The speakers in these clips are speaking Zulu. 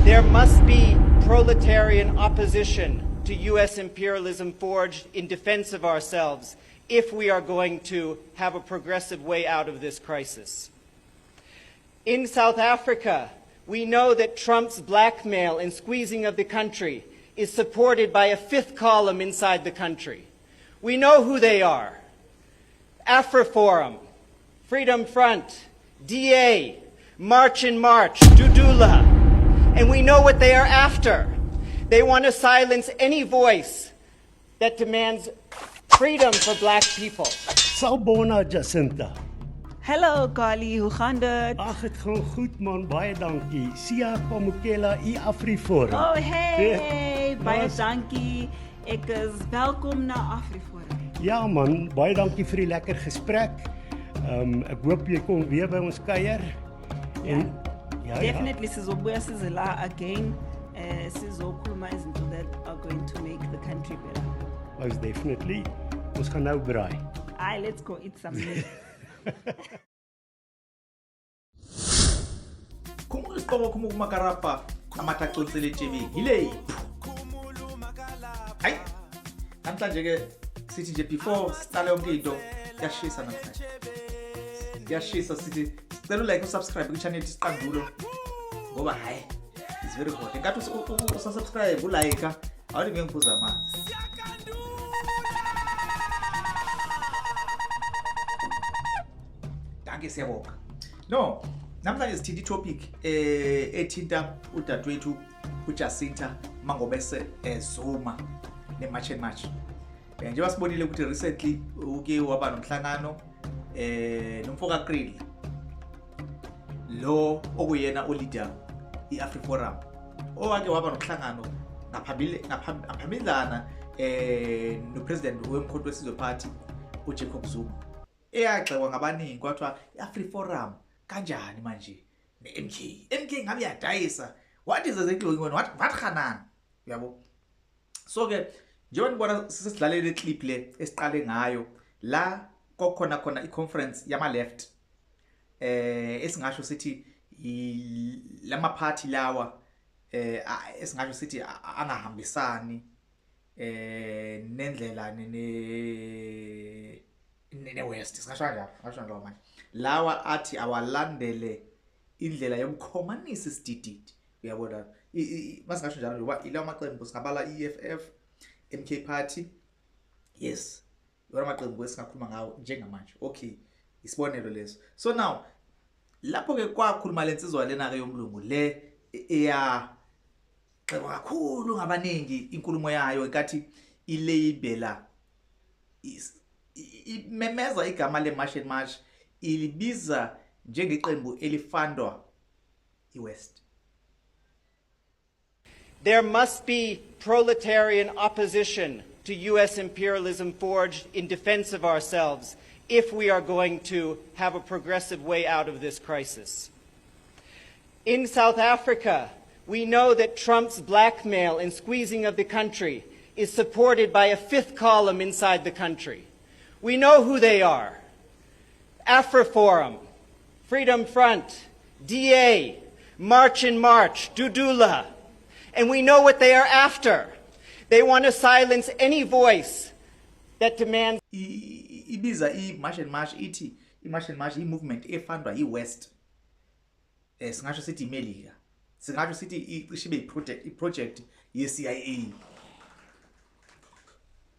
There must be proletarian opposition to U.S. imperialism forged in defense of ourselves if we are going to have a progressive way out of this crisis. In South Africa, we know that Trump's blackmail and squeezing of the country is supported by a fifth column inside the country. We know who they are. AfriForum, Freedom Front, DA, March in March, Dudula. And we know what they are after. They want to silence any voice that demands freedom for black people. Sawubona Jacinta. Hallo Kali, hoe gaan dit? Ag, dit gaan goed man, baie dankie. Sia Pamukela AfriForum. Oh hey, baie dankie. Ek is welkom na AfriForum. Ja man, baie dankie vir die lekker gesprek. Ek hoop jy kom weer by ons kuier. En Definitely sizobuya size la again. Sizokhuluma izinto that are going to make the country better. Most definitely. Ons gaan nou braai. Aye, let's go eat some meat. Kumulispoko kumukumakarapa amatacotsele TV hile. Hayi. Namhlanje ke sithi nje before sicale yonke into yashisa namhlanje. Yashisa sithi sicela like usubscribe ku channel Siqandulo. Ngoba hayi it's very hot. Engathi usubscribe ulike awuthi ngengiphuza amanzi. Danke siyabonga. No, namhlanje sithinta topic ethinta udadewethu uJacinta Mangobese Zuma neMarch and March. Njengoba sibonile ukuthi recently uke waba nomhlangano nomfoka Krill lo okuyena oleader iAfriForum owake waba nomhlangano ngaphambilana nopresident wemkhonto wesizwe party uJacob Zuma eyagxekwa ngabaningi kwathiwa iAfriForum kanjani manje neMK ngabe yadayisa what is exactly going on what khanana uyabo so ke njengoba nibona sisidlalela iclip le esiqale ngayo la kokhona iconference yama left esingasho sithi lama party lawa esingasho sithi angahambisani nendlela ne west singasho njalo manje lawa athi awalandele indlela yomkhomanisi sidididi uyabona masingasho njalo ngoba ilawa maqembu singabala EFF MK party yes yona maqembu esingakhuluma ngawo njengamanje okay isibonelo leso so now lapho ke kwakhuluma lensizwa lena ke yomlungu le eya xeba kakhulu ngabaningi inkulumo yayo enkathi ilabela imemeza igama leMarch and March ilibiza njengeqembu elifandwa iWest. There must be proletarian opposition to U.S. imperialism forged in defense of ourselves if we are going to have a progressive way out of this crisis. In South Africa, we know that Trump's blackmail and squeezing of the country is supported by a fifth column inside the country. We know who they are. AfriForum, Freedom Front, DA, March in March, Dudula. And we know what they are after. They want to silence any voice that demands ibiza iMarch and March ithi iMarch and March movement efundwa iWest singasho sithi iMelika singasho sithi icishibe iproject yeCIA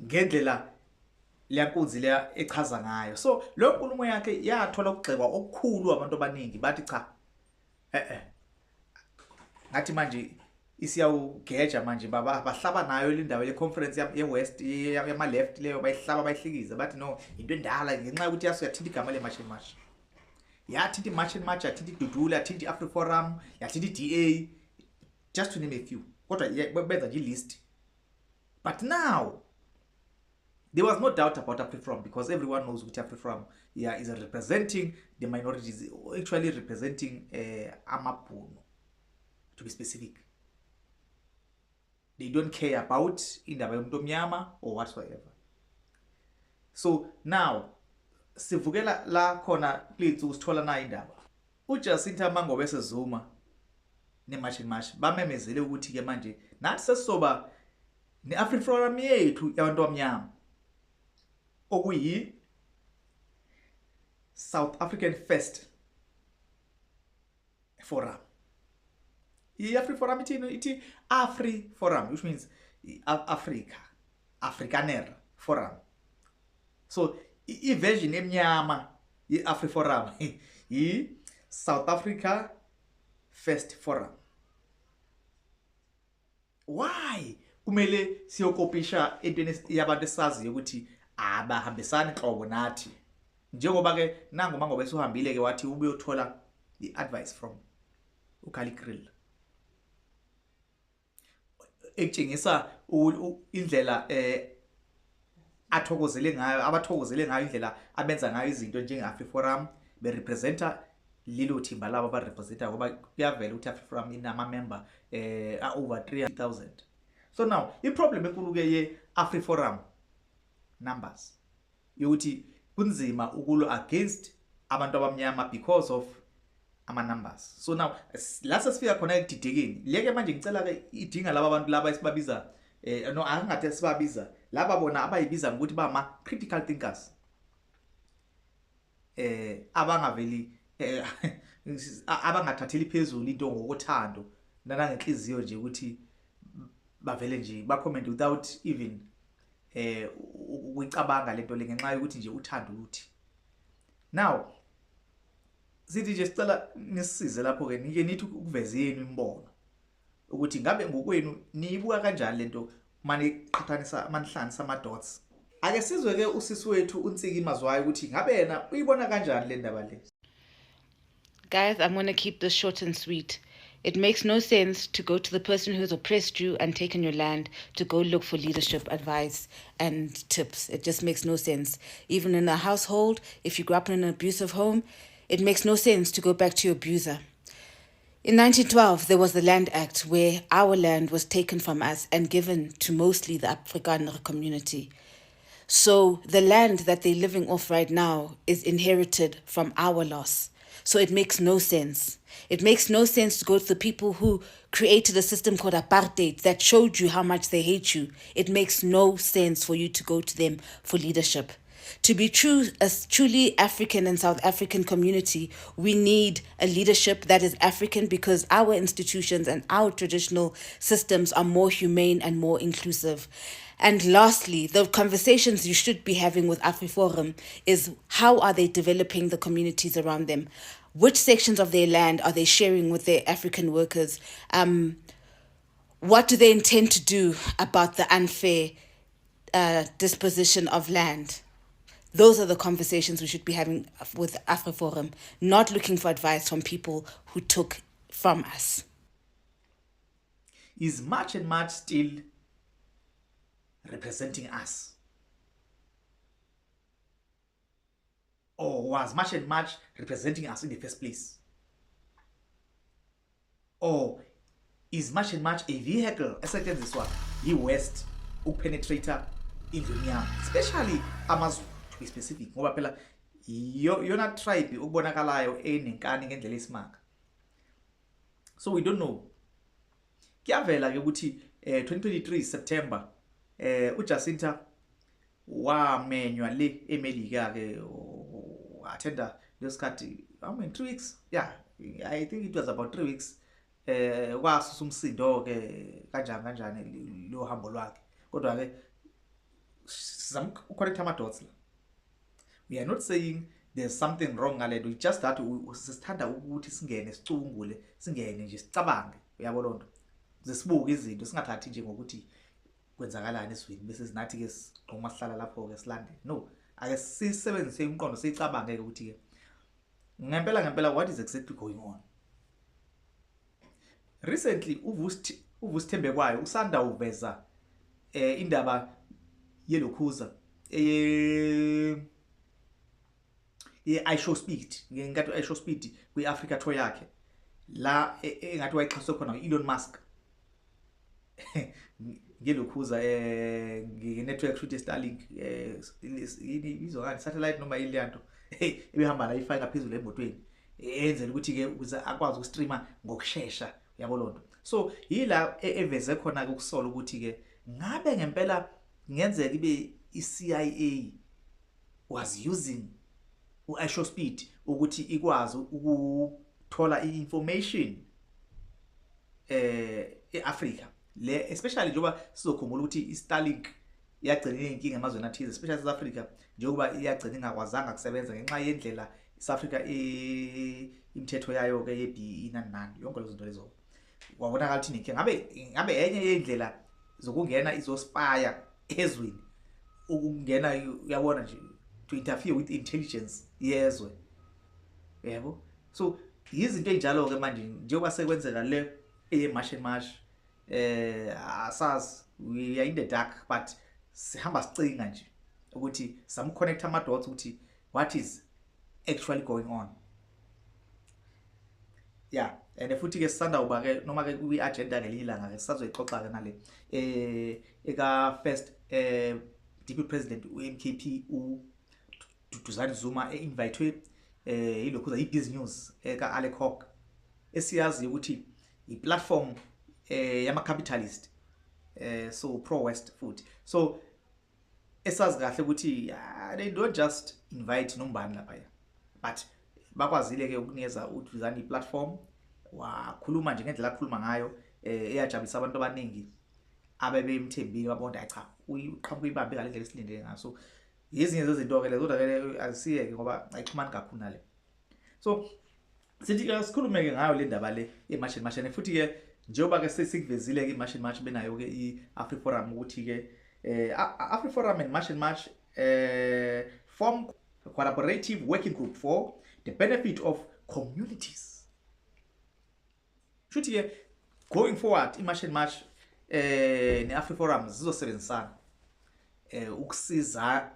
ngendlela leyankunzi leya echaza ngayo so lo nkulumo yakhe yathola ukugxekwa okukhulu abantu abaningi bathi cha ngathi manje isiyawugeja manje baba bahlaba nayo lindawo le conference yeWest yama left leyo bayihlaba bayihlikiza bathi no into endala ngenxa ukuthi yasuyathinta igama leMarch and March yathinta iMarch and March yathinta iDudula yathinta iAfriForum yathinta iDA just to name a few kodwa benza nje list but now there was no doubt about AfriForum because everyone knows what AfriForum is representing the minorities actually representing Amabhunu to be specific. They don't care about indaba yomuntu omnyama or whatsoever. So now sivukela la khona lethu usithola na indaba. uJacinta Mangobese Zuma neMarch and March bamemezele ukuthi ke manje nathi sesizoba neAfriforum yethu yabantu abamnyama okuyi South African First Forum. I-Afriforum ithi AfriForum, which means Afrikaner Forum. So i-version emnyama ye-Afriforum yi-South Africa First Forum. Why? Kumele siyokopisha entweni yabantu esaziyo ukuthi abahambisani qobo nathi. Njengoba ke nangu mangobe suhambile ke wathi ube uthola i-advice from uKali Krill. Ekutshengisa indlela abathokozele ngayo indlela abenza ngayo izinto njenge-AfriForum berepresenta lilo thimba labo abarepresenta ngoba kuyavela ukuthi i-AfriForum inama member over 300,000. So now i-problem enkulu ke ye-AfriForum numbers yokuthi kunzima ukulwa against abantu abamnyama because of ama numbers. So now la sesifika khona ekudidekeni leke manje ngicela ke idinga laba abantu laba esibabiza no angathi sibabiza laba bona abayibiza ukuthi bama critical thinkers abangaveli abangathatheli phezulu into ngokuthando nangenhliziyo nje ukuthi bavele nje ba comment without even ukucabanga lento le ngenxa yokuthi nje uthando luthi. Now sithi nje sicela nisisize lapho ke nike nithi ukuveza yenu imbono ukuthi ngabe ngokwenu niyibuka kanjani lento manje qhathanisa manihlanganisa ama dots. Ake sizwe ke usisi wethu uNtsiki Mazwayo ukuthi ngabe yena uyibona kanjani le ndaba le. Guys, I'm going to keep this short and sweet. It makes no sense to go to the person who has oppressed you and taken your land to go look for leadership advice and tips. It just makes no sense. Even in a household, if you grew up in an abusive home, it makes no sense to go back to your abuser. In 1912, there was the Land Act where our land was taken from us and given to mostly the Afrikaner community. So the land that they're living off right now is inherited from our loss. So it makes no sense. It makes no sense to go to the people who created a system called apartheid that showed you how much they hate you. It makes no sense for you to go to them for leadership. To be true, a truly African and South African community, we need a leadership that is African because our institutions and our traditional systems are more humane and more inclusive. And lastly, the conversations you should be having with AfriForum is how are they developing the communities around them? Which sections of their land are they sharing with their African workers? What do they intend to do about the unfair disposition of land? Those are the conversations we should be having with AfriForum, not looking for advice from people who took from us. Is March and March still representing us? Or was March and March representing us in the first place? Or is March and March a vehicle, esetshenziswa yi-West ukupenetrate indlunyama, especially Amazulu to be specific, ngoba phela yona tribe ukubonakalayo enenkani ngendlela esimanga. So we don't know. Kuyavela ke ukuthi 2023 September uJacinta wamenywa le eMelika ke attenda lesikhathi 3 weeks. Yeah, I think it was about 3 weeks. Kwasusa umsindo ke kanjani lo hambo lwakhe. Kodwa ke some correct ama dots la. We are not saying there's something wrong ngale nto, just that sisithanda ukuthi singene sicungule, singene nje sicabange. Uyabona lonto. Zisibuke izinto singathathi nje ngokuthi kwenzakalani eswini bese sinathi ke siqhoma sihlala lapho ke silande. No, ake sisebenzise umqondo sicabange ke ukuthi ke ngempela what is exactly going on. Recently uVusithembe kwayo usanda uveza indaba yelokhuza iShowSpeed ngenkathi iShowSpeed kwiAfrica tour yakhe la engathi wayixhaswe khona uElon Musk ngelokhuza ngenetwork shoot Starlink ibizo ngani satellite noma iliyanto ebehamba la ifika phezulu emotweni enzela ukuthi ke ukuze akwazi ukustreama ngokusheshsha yabo lonto. So yila eveze khona ukusola ukuthi ke ngabe ngempela ngenzeka ibe iCIA was using uISho Speed ukuthi ikwazi ukuthola information eAfrica le, especially njoba sizokhumbula ukuthi iStarlink iyagcina inkinga emazweni athize, especially South Africa njengoba iyagcina ingakwazanga kusebenza ngenxa yendlela South Africa imithetho yayo ke yeBEE nani yonke lezo zinto lezo. Kwabonakala ukuthi inkinga ngabe enye yendlela zokungena izospire ezweni ukungena uyabona nje to interfere with intelligence yezwe, yebo. So izinto enjalo ke manje njengoba sekwenzeka le eyemarch and march asazi we are in the dark, but sihamba sicinga nje ukuthi some connect ama dots ukuthi what is actually going on. Yeah, and futhi ke sisanda uba ke noma ke kwi agenda ngelinye ilanga ke sisazoyixoxa ke nale eka first deputy president uMKP uDuduzane Zuma invitwe yilokhu za iBusiness News eka Alec Hawk esiyazi ukuthi iplatform yama capitalist so pro west food. So esazi kahle ukuthi they don't just invite nombani lapha, but bakwazile ke ukunikeza uDuduzane iplatform wakhuluma nje ngendlela akhuluma ngayo eyajabulisa abantu abaningi abebemthembile babonda cha uqhamuka ibambe ngalendlela esilindele ngaso. Yezinye zezinto ke lezo ke asiyeke ngoba ayixhumani kakhulu nale. So sithi ke sikhulume ke ngayo le ndaba le yemarch and march, futhi ke njengoba ke sesikuvezile ke imarch and march benayo ke iAfriforum ukuthi ke Afriforum and march and march form a collaborative working group for the benefit of communities. Shuthi ke going forward imarch and march neAfriforum zizosebenzisana ukusiza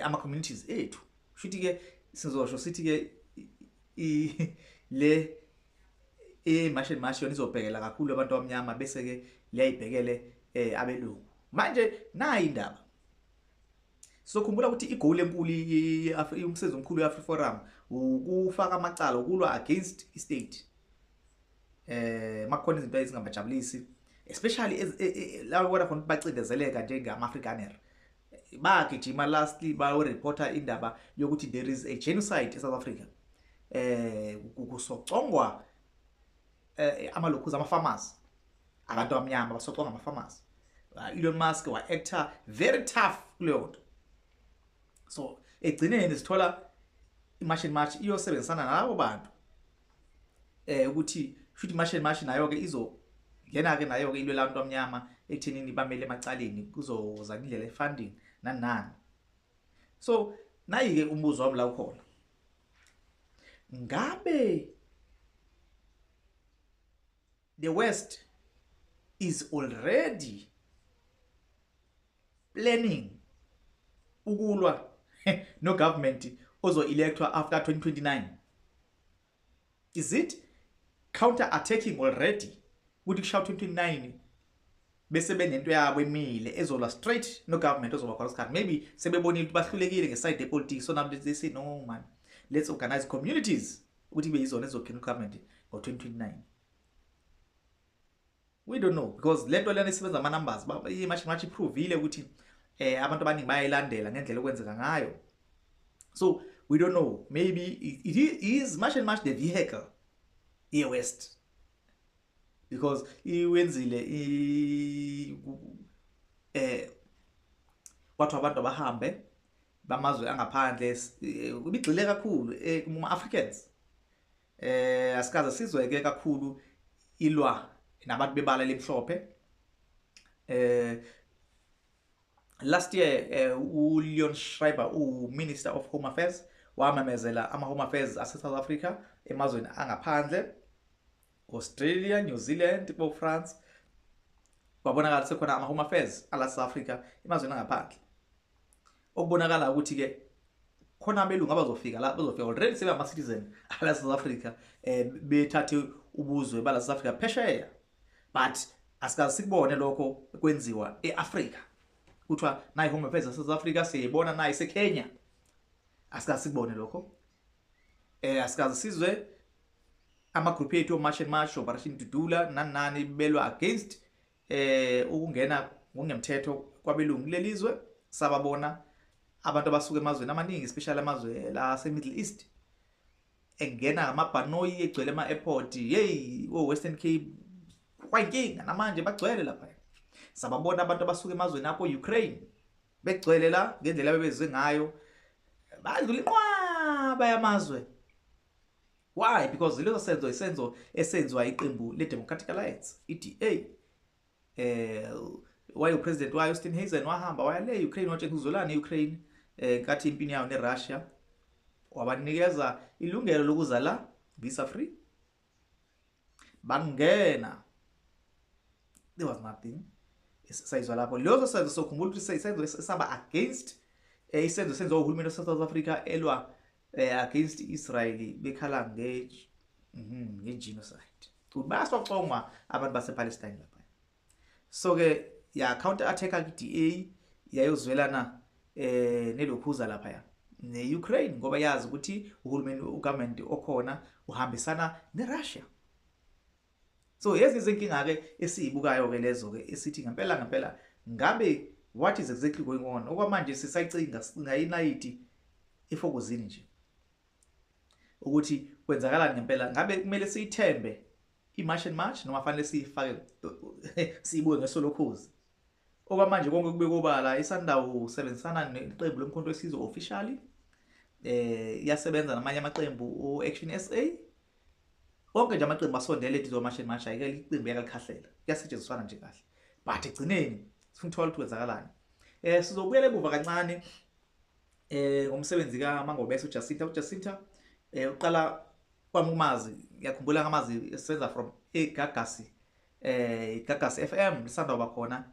ama communities ethu. Shuthi ke sizosho sithi ke le march and march yona izobhekela kakhulu abantu abamnyama bese ke liyayibhekele abelungu. Manje nayi indaba sokhumbula ukuthi igoal enkulu umsebenzi omkhulu weAfriforum ukufaka amacala ukulwa against istate makhona izinto ezingabajabulisi, especially la wona khona bacindezeleka njengama-Afrikaner bagijima lastly bayoreporta indaba yokuthi there is a genocide eSouth Africa kusocongwa amalokhuza ama-farmers, abantu abamnyama basocongwa ama-farmers. Elon Musk wa-actor very tough kuleyo nto. So egcineni sithola imarch and march iyosebenzisana nalabo bantu ukuthi futhi imarch and march nayo ke izongena ke nayo ke ilwe labantu abamnyama ethenini bamele emacaleni kuzoza indlela efunding nani. So nayi ke umbuzo wami la ukhona, ngabe the West is already planning ukulwa no government ozo electwa after 2029? Is it counter attacking already ukuthi kusha 2029 bese benento yabo emile ezola straight no government ozoba khona isikhathi? Maybe sebebonile ukuthi bahlulekile ngeside politics, so now they say no man, let's organize communities ukuthi be izona ezokhina government ngo 2029. We don't know, because lento lena isebenza ama numbers imarch provile ukuthi abantu abaningi bayayilandela ngendlela okwenzeka ngayo. So we don't know, maybe it is march and march the vehicle West, because iwenzile wathi abantu abahambe bamazwe angaphandle ubigxile kakhulu kuma Africans asikaze sizweke kakhulu ilwa nabantu bebala lemhlophe. Last year uLeon Schreiber Minister of Home Affairs wamemezela ama Home Affairs ase South Africa emazweni angaphandle, Australia, New Zealand, bo France, babonakala sekhona ama Home Affairs ala South Africa emazweni angaphandle. Okubonakala ukuthi ke khona abelungu abazofika la bazofika already sebe ama citizen ala South Africa bethathe ubuzwe bala South Africa phesheya, but asikaze sikubone lokho kwenziwa eAfrica. Kuthiwa nayi Home Affairs South Africa siyibona nayi seKenya, asikaze sikubone lokho. Asikaze sizwe amagroup ethu March and March Operation Dudula nani belwa against ukungena ngokungemthetho kwabelungu lelizwe. Sababona abantu abasuka emazweni amaningi especially amazwe la se Middle East engena ngamabhanoyi egcwele ama-airport hey Western Cape kwayinkinga namanje bagcwele lapha. Sababona abantu abasuka emazweni apho Ukraine begcwele la ngendlela bebezwe ngayo badlula inqwaba yamazwe. Why? Because leso senzo esenzwa iqembu le Democratic Alliance EDA wayo president wayo Steenhuisen wahamba waya le Ukraine watshela uzolana Ukraine kathi impini yayo neRussia wabanikeza ilungelo lokuza la visa free bangena. There was nothing isayizwa lapho leso senzo sokhumbula ukuthi isenzo esaba against isenzo senzo uhulumeni wa South Africa elwa against Israel bekhala nge-genocide. Baswacongwa abantu base-Palestine lapha. So ke ya counter attack ku-DA yayozwelana nelokhuza lapha ne-Ukraine ngoba yazi ukuthi uhulumeni ugovernment okhona uhambisana neRussia. So yezi izinkinga ke esiyibukayo ke lezo ke esithi ngempela ngabe what is exactly going on okwamanje sisayicinga inayiti ifokuzini nje ukuthi kwenzakalani ngempela ngabe kumele siyithembe iMarch and March noma fanele siyifake siyibuke ngesolokhozi. Okwamanje konke kube kobala isandawo sebenzisana neqembu lomkhonto wesizwe officially iyasebenza namanye amaqembu o-Action SA onke nje amaqembu asondele ethi zoMarch and March ayike iqembu yakalikhahlela kuyasetshenziswana nje kahle but egcineni sifuna ukuthola ukuthi kwenzakalani. Sizobuyela ebuva kancane ngomsebenzi kaMangobese uJacinta uqala kwami umazi ngiyakhumbula ngamazi esenza from eGagasi Gagasi FM lisanda kuba khona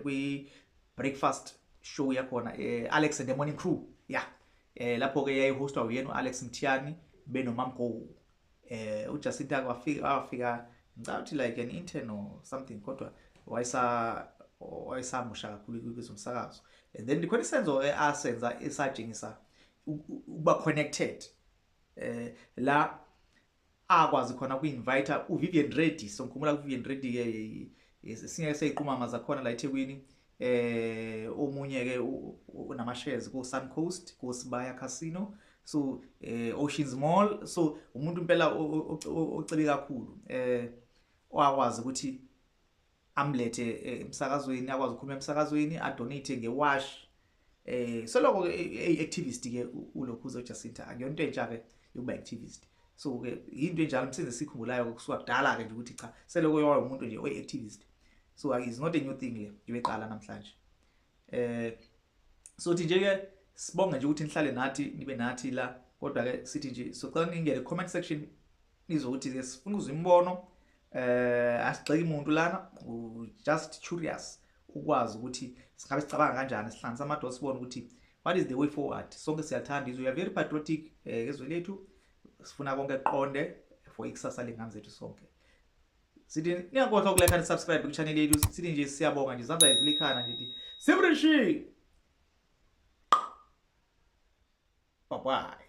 kwi breakfast show yakhona Alex and the Morning Crew lapho ke yayihostwa uyena Alex Mthiyani benomamgo uJacinta wafika ngicabanga like an intern or something kodwa wayesamusha kakhulu kwezomsakazo. And then likhona isenzo asenza esajingisa ukuba connected la akwazi khona ku-invite uVivian Reddy. So ngikhumbula uVivian Reddy sinye seyiqhumama zakhona la eThekwini omunye ke unama-shares ku-Sun Coast ku-Sibaya Casino so Oceans Mall. So umuntu impela ocebe kakhulu wakwazi ukuthi amlethe emsakazweni akwazi ukukhuluma emsakazweni adonate ngewash so lokho activist ke ulokhuza uJacinta akuyona into entsha ke yokuba activist. So ke into enjalo msize sikhumbulayo kusuka kudala ke nje ukuthi cha seloko yowa umuntu nje oy-activist. So is not a new thing le njebeqala namhlanje. So thi nje ke sibonge nje ukuthi nihlale nathi nibe nathi la kodwa ke sithi nje socela ningene comment section nizokuthi ke sifuna ukuzwa imbono asigxeki umuntu lana just curious ukwazi ukuthi singabe sicabanga kanjani sihlanganisa amadoda sibone ukuthi what is the way forward. Sonke siyathanda izwe, we are very patriotic ezwe lethu sifuna konke kuqonde for ikusasa lengane zethu sonke. Sithi niyakhohlwa ukulike and subscribe ku channel yethu. Sithi nje siyabonga nje izandla yethu likhana nje sibrishi. Bye bye.